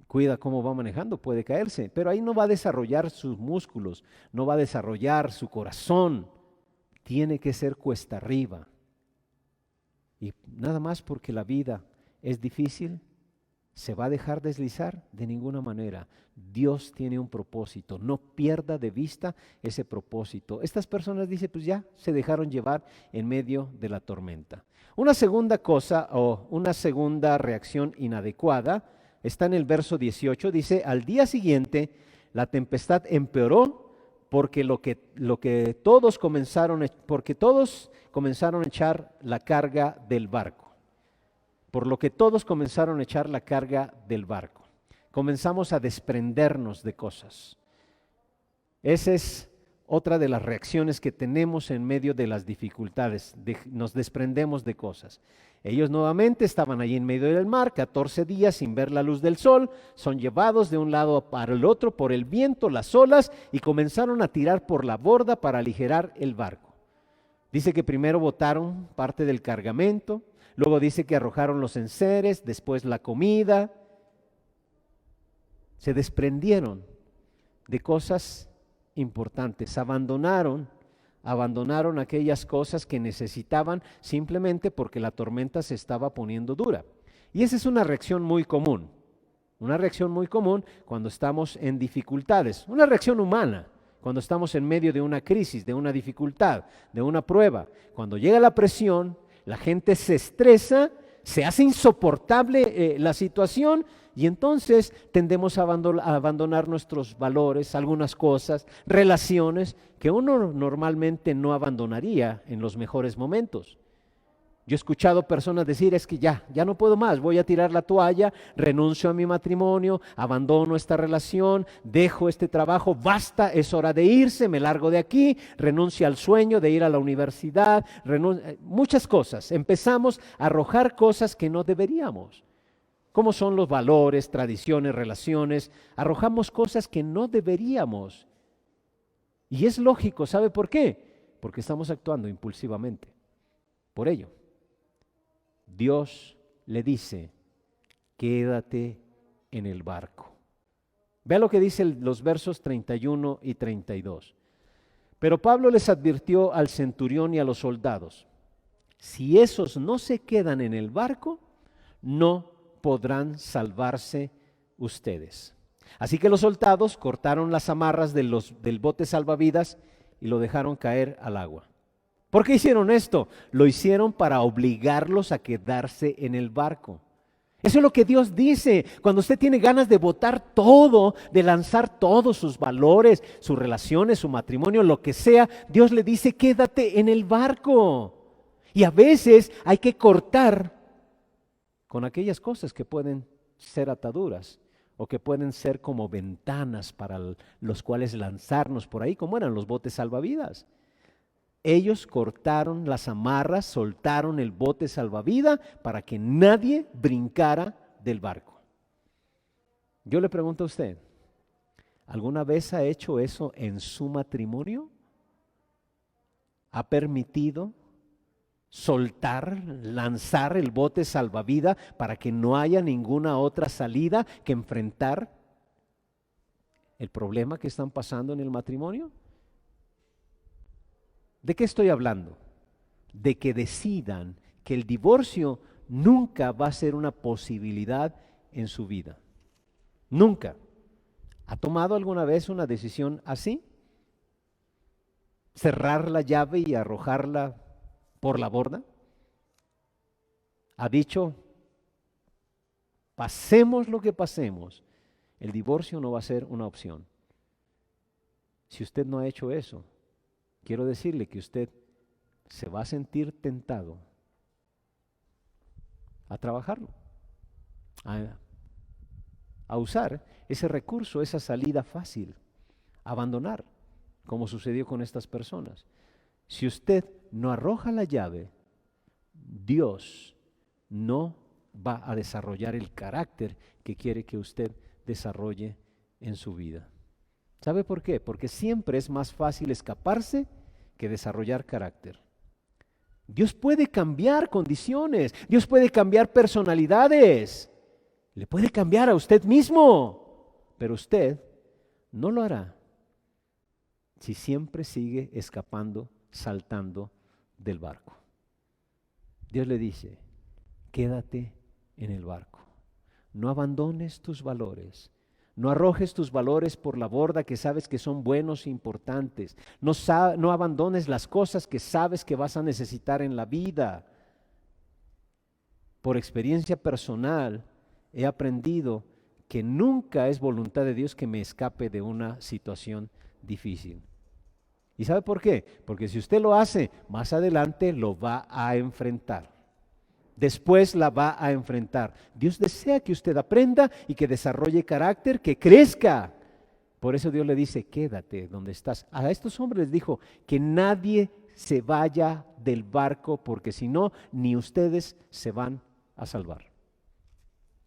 cuida cómo va manejando, puede caerse. Pero ahí no va a desarrollar sus músculos, no va a desarrollar su corazón. Tiene que ser cuesta arriba. Y nada más porque la vida es difícil, ¿se va a dejar deslizar? De ninguna manera. Dios tiene un propósito. No pierda de vista ese propósito. Estas personas dicen, pues ya se dejaron llevar en medio de la tormenta. Una segunda cosa o una segunda reacción inadecuada está en el verso 18. Dice, al día siguiente la tempestad empeoró porque todos comenzaron a echar la carga del barco. Por lo que todos comenzaron a echar la carga del barco. Comenzamos a desprendernos de cosas. Esa es otra de las reacciones que tenemos en medio de las dificultades. Nos desprendemos de cosas. Ellos nuevamente estaban allí en medio del mar, 14 días sin ver la luz del sol, son llevados de un lado para el otro por el viento, las olas, y comenzaron a tirar por la borda para aligerar el barco. Dice que primero botaron parte del cargamento, luego dice que arrojaron los enseres, después la comida. Se desprendieron de cosas importantes, abandonaron aquellas cosas que necesitaban simplemente porque la tormenta se estaba poniendo dura. Y esa es una reacción muy común cuando estamos en dificultades, una reacción humana. Cuando estamos en medio de una crisis, de una dificultad, de una prueba, cuando llega la presión, la gente se estresa, se hace insoportable la situación y entonces tendemos a abandonar nuestros valores, algunas cosas, relaciones que uno normalmente no abandonaría en los mejores momentos. Yo he escuchado personas decir, es que ya no puedo más, voy a tirar la toalla, renuncio a mi matrimonio, abandono esta relación, dejo este trabajo, basta, es hora de irse, me largo de aquí, renuncio al sueño de ir a la universidad, muchas cosas. Empezamos a arrojar cosas que no deberíamos. ¿Cómo son los valores, tradiciones, relaciones? Arrojamos cosas que no deberíamos. Y es lógico, ¿sabe por qué? Porque estamos actuando impulsivamente. Por ello. Dios le dice, quédate en el barco. Vea lo que dicen los versos 31 y 32. Pero Pablo les advirtió al centurión y a los soldados: si esos no se quedan en el barco, no podrán salvarse ustedes. Así que los soldados cortaron las amarras del bote salvavidas y lo dejaron caer al agua. ¿Por qué hicieron esto? Lo hicieron para obligarlos a quedarse en el barco. Eso es lo que Dios dice. Cuando usted tiene ganas de botar todo, de lanzar todos sus valores, sus relaciones, su matrimonio, lo que sea, Dios le dice: quédate en el barco. Y a veces hay que cortar con aquellas cosas que pueden ser ataduras o que pueden ser como ventanas para los cuales lanzarnos por ahí, como eran los botes salvavidas. Ellos cortaron las amarras, soltaron el bote salvavidas para que nadie brincara del barco. Yo le pregunto a usted, ¿alguna vez ha hecho eso en su matrimonio? ¿Ha permitido soltar, lanzar el bote salvavidas para que no haya ninguna otra salida que enfrentar el problema que están pasando en el matrimonio? ¿De qué estoy hablando? De que decidan que el divorcio nunca va a ser una posibilidad en su vida. Nunca. ¿Ha tomado alguna vez una decisión así? ¿Cerrar la llave y arrojarla por la borda? ¿Ha dicho: pasemos lo que pasemos, el divorcio no va a ser una opción? Si usted no ha hecho eso, quiero decirle que usted se va a sentir tentado a trabajarlo, a usar ese recurso, esa salida fácil, a abandonar, como sucedió con estas personas. Si usted no arroja la llave, Dios no va a desarrollar el carácter que quiere que usted desarrolle en su vida. ¿Sabe por qué? Porque siempre es más fácil escaparse que desarrollar carácter. Dios puede cambiar condiciones, Dios puede cambiar personalidades, le puede cambiar a usted mismo, pero usted no lo hará si siempre sigue escapando, saltando del barco. Dios le dice: quédate en el barco, no abandones tus valores. No arrojes tus valores por la borda que sabes que son buenos e importantes. No abandones las cosas que sabes que vas a necesitar en la vida. Por experiencia personal he aprendido que nunca es voluntad de Dios que me escape de una situación difícil. ¿Y sabe por qué? Porque si usted lo hace, más adelante lo va a enfrentar. Después la va a enfrentar. Dios desea que usted aprenda y que desarrolle carácter, que crezca. Por eso Dios le dice: quédate donde estás. A estos hombres les dijo que nadie se vaya del barco, porque si no, ni ustedes se van a salvar.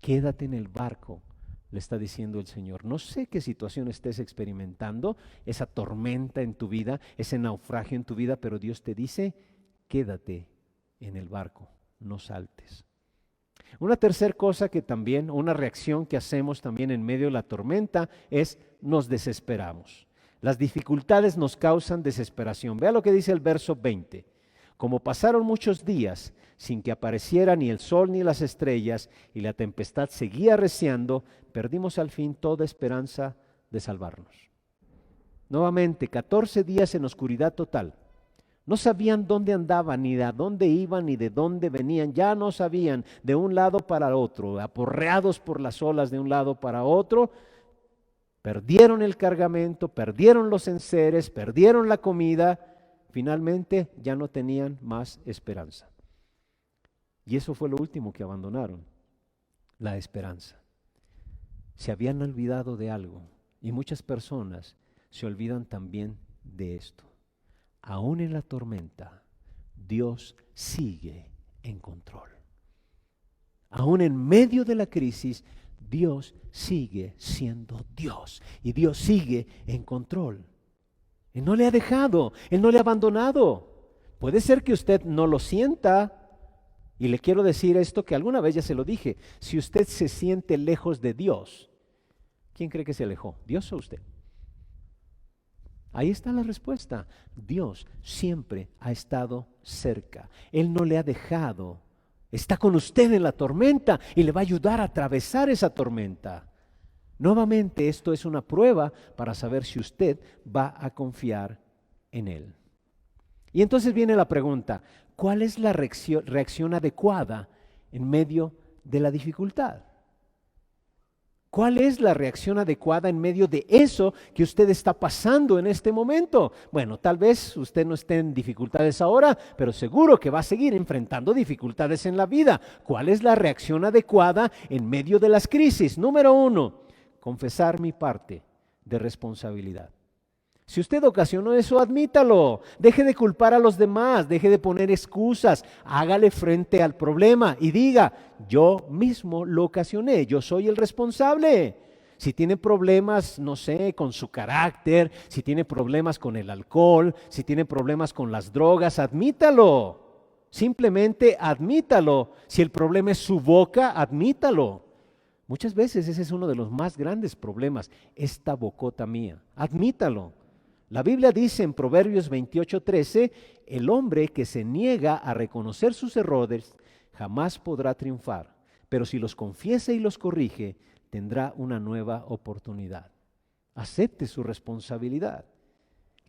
Quédate en el barco, le está diciendo el Señor. No sé qué situación estés experimentando, esa tormenta en tu vida, ese naufragio en tu vida, pero Dios te dice: quédate en el barco. No saltes. Una tercera cosa que también, una reacción que hacemos también en medio de la tormenta es: nos desesperamos. Las dificultades nos causan desesperación. Vea lo que dice el verso 20. Como pasaron muchos días sin que apareciera ni el sol ni las estrellas y la tempestad seguía arreciando, perdimos al fin toda esperanza de salvarnos. Nuevamente, 14 días en oscuridad total. No sabían dónde andaban, ni de dónde iban, ni de dónde venían. Ya no sabían, de un lado para otro, aporreados por las olas de un lado para otro. Perdieron el cargamento, perdieron los enseres, perdieron la comida. Finalmente ya no tenían más esperanza. Y eso fue lo último que abandonaron, la esperanza. Se habían olvidado de algo, y muchas personas se olvidan también de esto. Aún en la tormenta, Dios sigue en control. Aún en medio de la crisis, Dios sigue siendo Dios y Dios sigue en control. Él no le ha dejado, Él no le ha abandonado. Puede ser que usted no lo sienta, y le quiero decir esto que alguna vez ya se lo dije: si usted se siente lejos de Dios, ¿Quién cree que se alejó? ¿Dios o usted? Ahí está la respuesta. Dios siempre ha estado cerca. Él no le ha dejado. Está con usted en la tormenta y le va a ayudar a atravesar esa tormenta. Nuevamente, esto es una prueba para saber si usted va a confiar en Él. Y entonces viene la pregunta, ¿cuál es la reacción adecuada en medio de la dificultad? ¿Cuál es la reacción adecuada en medio de eso que usted está pasando en este momento? Bueno, tal vez usted no esté en dificultades ahora, pero seguro que va a seguir enfrentando dificultades en la vida. ¿Cuál es la reacción adecuada en medio de las crisis? Número 1, confesar mi parte de responsabilidad. Si usted ocasionó eso, admítalo. Deje de culpar a los demás, deje de poner excusas, hágale frente al problema y diga, yo mismo lo ocasioné, yo soy el responsable. Si tiene problemas, no sé, con su carácter, si tiene problemas con el alcohol, si tiene problemas con las drogas, admítalo. Simplemente admítalo. Si el problema es su boca, admítalo. Muchas veces ese es uno de los más grandes problemas, esta bocota mía. Admítalo. La Biblia dice en Proverbios 28:13, el hombre que se niega a reconocer sus errores jamás podrá triunfar, pero si los confiesa y los corrige, tendrá una nueva oportunidad. Acepte su responsabilidad.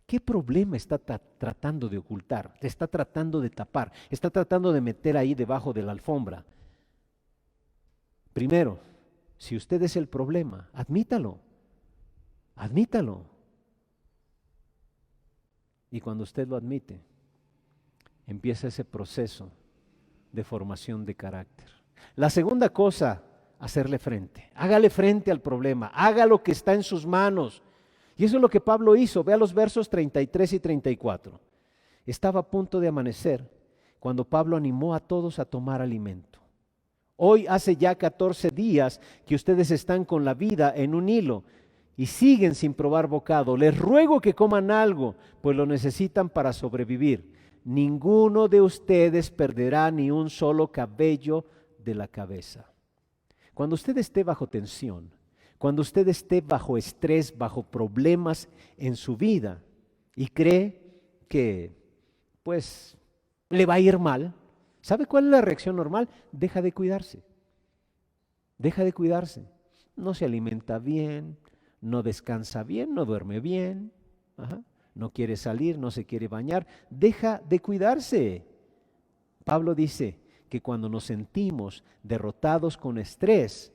¿Qué problema está tratando de ocultar? Está tratando de tapar, está tratando de meter ahí debajo de la alfombra. Primero, si usted es el problema, admítalo. Admítalo. Y cuando usted lo admite, empieza ese proceso de formación de carácter. La segunda cosa, hacerle frente. Hágale frente al problema, haga lo que está en sus manos. Y eso es lo que Pablo hizo. Vea los versos 33 y 34. Estaba a punto de amanecer cuando Pablo animó a todos a tomar alimento. Hoy hace ya 14 días que ustedes están con la vida en un hilo y siguen sin probar bocado. Les ruego que coman algo, pues lo necesitan para sobrevivir. Ninguno de ustedes perderá ni un solo cabello de la cabeza. Cuando usted esté bajo tensión, cuando usted esté bajo estrés, bajo problemas en su vida y cree que pues le va a ir mal, ¿sabe cuál es la reacción normal? Deja de cuidarse. Deja de cuidarse. No se alimenta bien, no descansa bien, no duerme bien, no quiere salir, no se quiere bañar, deja de cuidarse. Pablo dice que cuando nos sentimos derrotados con estrés,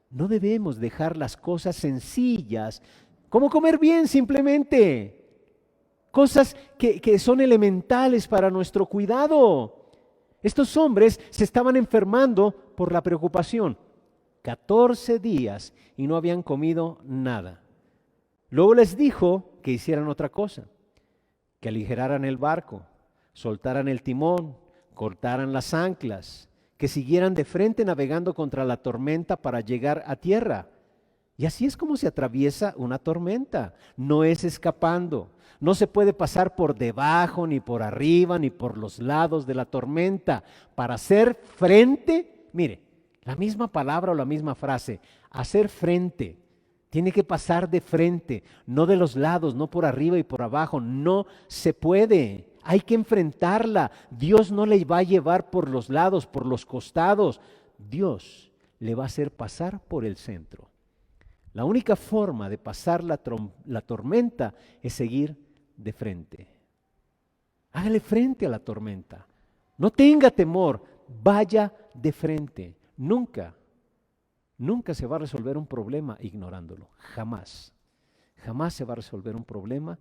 no debemos dejar las cosas sencillas, como comer bien simplemente, cosas que son elementales para nuestro cuidado. Estos hombres se estaban enfermando por la preocupación. 14 días y no habían comido nada. Luego les dijo que hicieran otra cosa, que aligeraran el barco, soltaran el timón, cortaran las anclas, que siguieran de frente navegando contra la tormenta para llegar a tierra. Y así es como se atraviesa una tormenta, no es escapando. No se puede pasar por debajo, ni por arriba, ni por los lados de la tormenta. Para hacer frente, mire, la misma palabra o la misma frase, hacer frente, tiene que pasar de frente, no de los lados, no por arriba y por abajo, no se puede, hay que enfrentarla. Dios no le va a llevar por los lados, por los costados, Dios le va a hacer pasar por el centro. La única forma de pasar la tormenta es seguir de frente. Hágale frente a la tormenta, no tenga temor, vaya de frente. Nunca se va a resolver un problema ignorándolo, jamás. Jamás se va a resolver un problema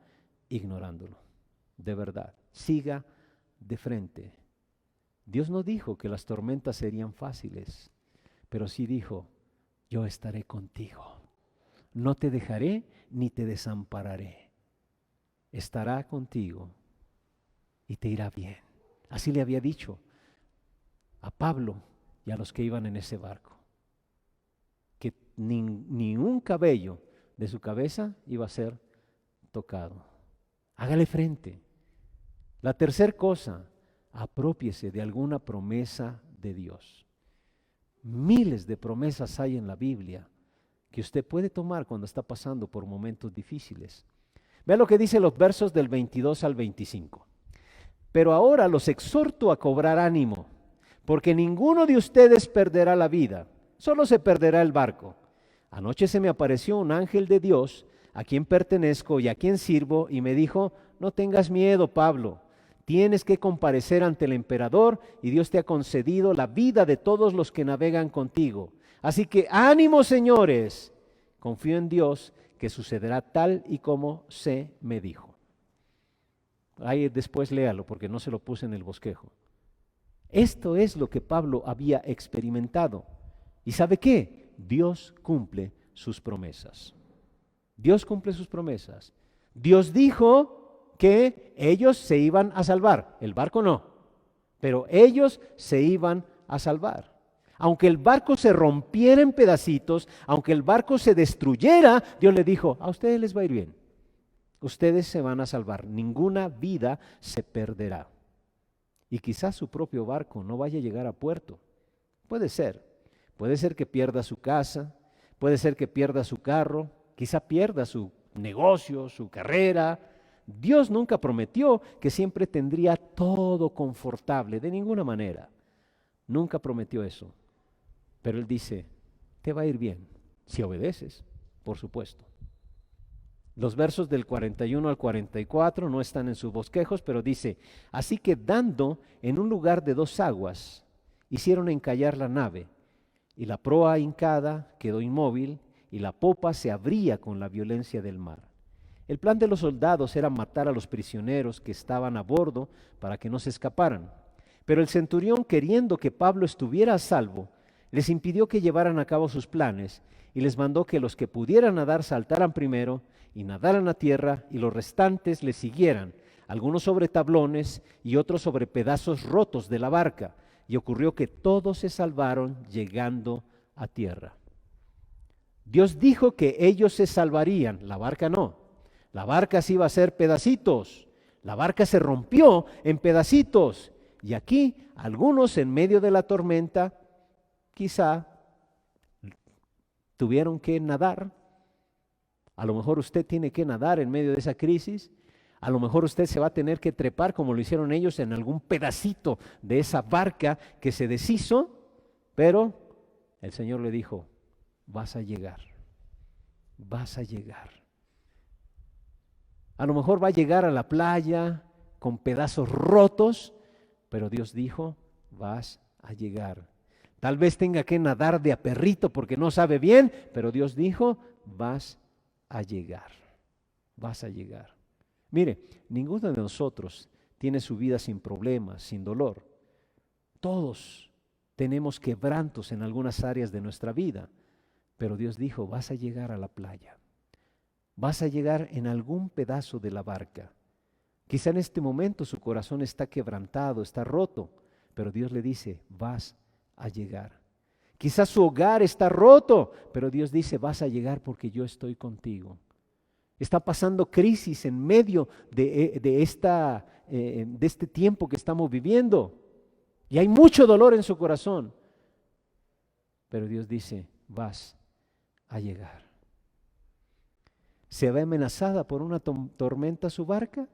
ignorándolo, de verdad. Siga de frente. Dios no dijo que las tormentas serían fáciles, pero sí dijo, yo estaré contigo. No te dejaré ni te desampararé. Estará contigo y te irá bien. Así le había dicho a Pablo y a los que iban en ese barco, que ni un cabello de su cabeza iba a ser tocado. Hágale frente. La tercera cosa, aprópiese de alguna promesa de Dios. Miles de promesas hay en la Biblia que usted puede tomar cuando está pasando por momentos difíciles. Vea lo que dice los versos del 22 al 25. Pero ahora los exhorto a cobrar ánimo, porque ninguno de ustedes perderá la vida, solo se perderá el barco. Anoche se me apareció un ángel de Dios, a quien pertenezco y a quien sirvo, y me dijo: no tengas miedo, Pablo, tienes que comparecer ante el emperador, y Dios te ha concedido la vida de todos los que navegan contigo. Así que ánimo, señores, confío en Dios que sucederá tal y como se me dijo. Ahí después léalo porque no se lo puse en el bosquejo. Esto es lo que Pablo había experimentado. ¿Y sabe qué? Dios cumple sus promesas. Dios cumple sus promesas. Dios dijo que ellos se iban a salvar, el barco no, pero ellos se iban a salvar. Aunque el barco se rompiera en pedacitos, aunque el barco se destruyera, Dios le dijo: a ustedes les va a ir bien. Ustedes se van a salvar, ninguna vida se perderá. Y quizás su propio barco no vaya a llegar a puerto. Puede ser que pierda su casa, puede ser que pierda su carro, quizá pierda su negocio, su carrera. Dios nunca prometió que siempre tendría todo confortable, de ninguna manera. Nunca prometió eso. Pero Él dice: te va a ir bien, si obedeces, por supuesto. Los versos del 41 al 44 no están en sus bosquejos, pero dice: así que dando en un lugar de 2 aguas, hicieron encallar la nave, y la proa hincada quedó inmóvil, y la popa se abría con la violencia del mar. El plan de los soldados era matar a los prisioneros que estaban a bordo para que no se escaparan. Pero el centurión, queriendo que Pablo estuviera a salvo, les impidió que llevaran a cabo sus planes, y les mandó que los que pudieran nadar saltaran primero y nadaran a tierra, y los restantes les siguieran, algunos sobre tablones y otros sobre pedazos rotos de la barca. Y ocurrió que todos se salvaron llegando a tierra. Dios dijo que ellos se salvarían, la barca no. La barca se iba a hacer pedacitos. La barca se rompió en pedacitos. Y aquí algunos en medio de la tormenta quizá tuvieron que nadar. A lo mejor usted tiene que nadar en medio de esa crisis. A lo mejor usted se va a tener que trepar, como lo hicieron ellos, en algún pedacito de esa barca que se deshizo, pero el Señor le dijo: vas a llegar, vas a llegar. A lo mejor va a llegar a la playa con pedazos rotos, pero Dios dijo: vas a llegar. Tal vez tenga que nadar de a perrito porque no sabe bien, pero Dios dijo: vas a llegar, vas a llegar. Mire, ninguno de nosotros tiene su vida sin problemas, sin dolor. Todos tenemos quebrantos en algunas áreas de nuestra vida, pero Dios dijo: vas a llegar a la playa, vas a llegar en algún pedazo de la barca. Quizá en este momento su corazón está quebrantado, está roto, pero Dios le dice: vas a llegar. Quizás su hogar está roto, pero Dios dice: vas a llegar porque yo estoy contigo. Está pasando crisis en medio de este tiempo que estamos viviendo. Y hay mucho dolor en su corazón. Pero Dios dice: vas a llegar. ¿Se ve amenazada por una tormenta su barca?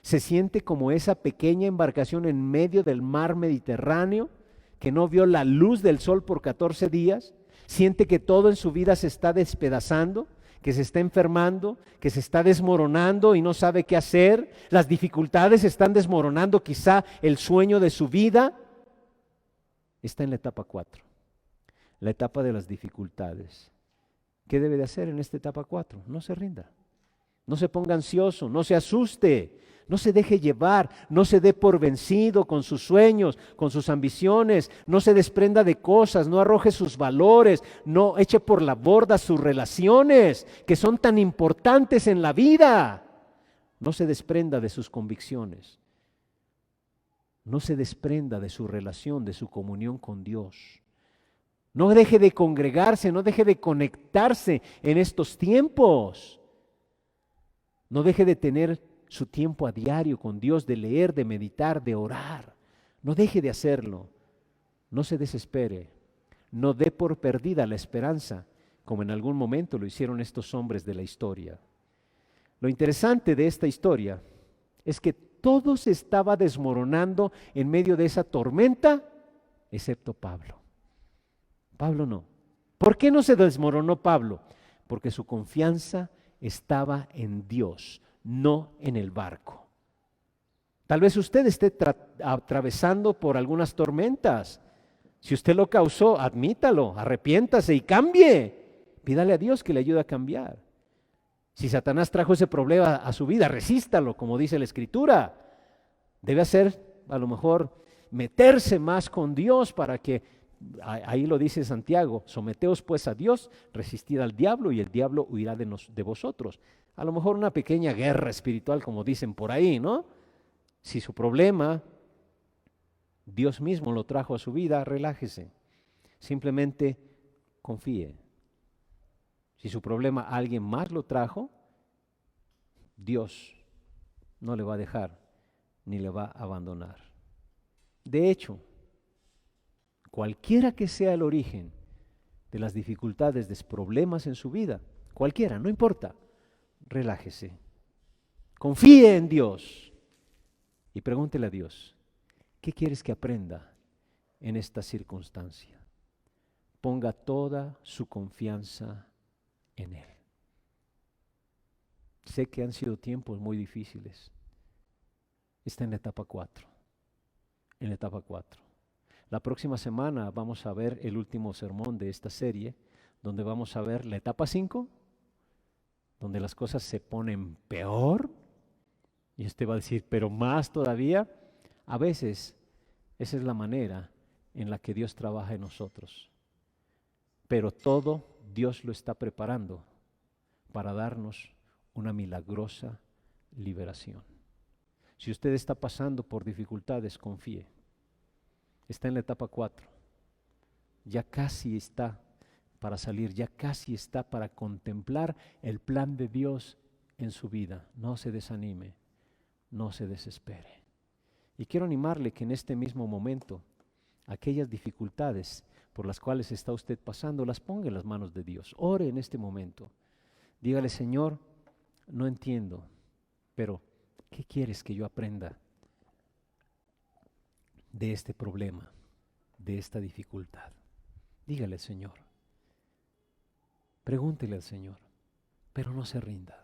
¿Se siente como esa pequeña embarcación en medio del mar Mediterráneo que no vio la luz del sol por 14 días? ¿Siente que todo en su vida se está despedazando? ¿Que se está enfermando? ¿Que se está desmoronando y no sabe qué hacer? ¿Las dificultades están desmoronando quizá el sueño de su vida? Está en la etapa 4, la etapa de las dificultades. ¿Qué debe de hacer en esta etapa 4? No se rinda, no se ponga ansioso, no se asuste, no se deje llevar, no se dé por vencido con sus sueños, con sus ambiciones, no se desprenda de cosas, no arroje sus valores, no eche por la borda sus relaciones que son tan importantes en la vida. No se desprenda de sus convicciones, no se desprenda de su relación, de su comunión con Dios. No deje de congregarse, no deje de conectarse en estos tiempos. No deje de tener su tiempo a diario con Dios, de leer, de meditar, de orar. No deje de hacerlo. No se desespere. No dé por perdida la esperanza, como en algún momento lo hicieron estos hombres de la historia. Lo interesante de esta historia es que todo se estaba desmoronando en medio de esa tormenta, excepto Pablo. Pablo no. ¿Por qué no se desmoronó Pablo? Porque su confianza estaba en Dios, no en el barco. Tal vez usted esté atravesando por algunas tormentas. Si usted lo causó, admítalo, arrepiéntase y cambie. Pídale a Dios que le ayude a cambiar. Si Satanás trajo ese problema a su vida, resístalo, como dice la Escritura. Debe hacer, a lo mejor, meterse más con Dios para que, ahí lo dice Santiago, someteos pues a Dios, resistid al diablo y el diablo huirá de vosotros. A lo mejor una pequeña guerra espiritual, como dicen por ahí, ¿no? Si su problema, Dios mismo lo trajo a su vida, relájese. Simplemente confíe. Si su problema alguien más lo trajo, Dios no le va a dejar ni le va a abandonar. De hecho, cualquiera que sea el origen de las dificultades, de problemas en su vida, cualquiera, no importa, relájese. Confíe en Dios y pregúntele a Dios, ¿qué quieres que aprenda en esta circunstancia? Ponga toda su confianza en Él. Sé que han sido tiempos muy difíciles. Está en la etapa 4. En la etapa 4. La próxima semana vamos a ver el último sermón de esta serie, donde vamos a ver la etapa 5, donde las cosas se ponen peor. Y usted va a decir, pero más todavía. A veces esa es la manera en la que Dios trabaja en nosotros. Pero todo Dios lo está preparando para darnos una milagrosa liberación. Si usted está pasando por dificultades, confíe. Está en la etapa 4. Ya casi está para salir, ya casi está para contemplar el plan de Dios en su vida. No se desanime, no se desespere. Y quiero animarle que en este mismo momento, aquellas dificultades por las cuales está usted pasando, las ponga en las manos de Dios. Ore en este momento. Dígale, Señor, no entiendo, pero ¿qué quieres que yo aprenda de este problema, de esta dificultad? Dígale, Señor. Pregúntele al Señor, pero no se rinda.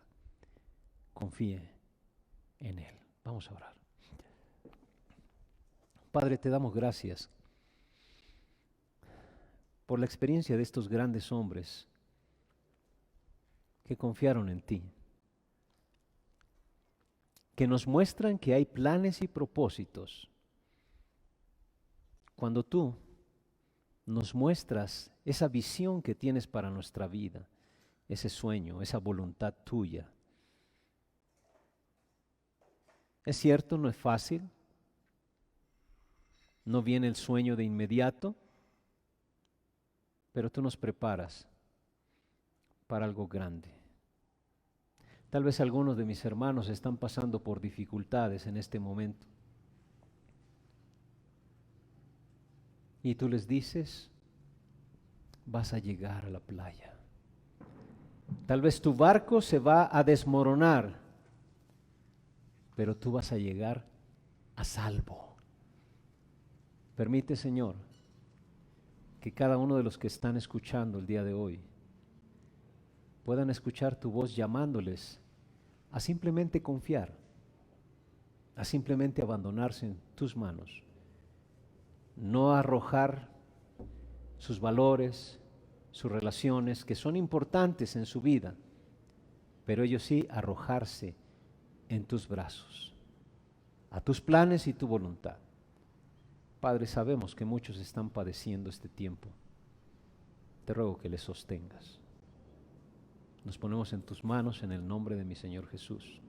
Confíe en Él. Vamos a orar. Padre, te damos gracias por la experiencia de estos grandes hombres que confiaron en ti, que nos muestran que hay planes y propósitos. Cuando tú nos muestras esa visión que tienes para nuestra vida, ese sueño, esa voluntad tuya. Es cierto, no es fácil, no viene el sueño de inmediato, pero tú nos preparas para algo grande. Tal vez algunos de mis hermanos están pasando por dificultades en este momento. Y tú les dices, vas a llegar a la playa. Tal vez tu barco se va a desmoronar, pero tú vas a llegar a salvo. Permite, Señor, que cada uno de los que están escuchando el día de hoy puedan escuchar tu voz llamándoles a simplemente confiar, a simplemente abandonarse en tus manos, no arrojar sus valores, sus relaciones que son importantes en su vida, pero ellos sí arrojarse en tus brazos, a tus planes y tu voluntad. Padre, sabemos que muchos están padeciendo este tiempo. Te ruego que les sostengas. Nos ponemos en tus manos en el nombre de mi Señor Jesús.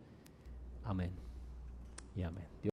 Amén y amén.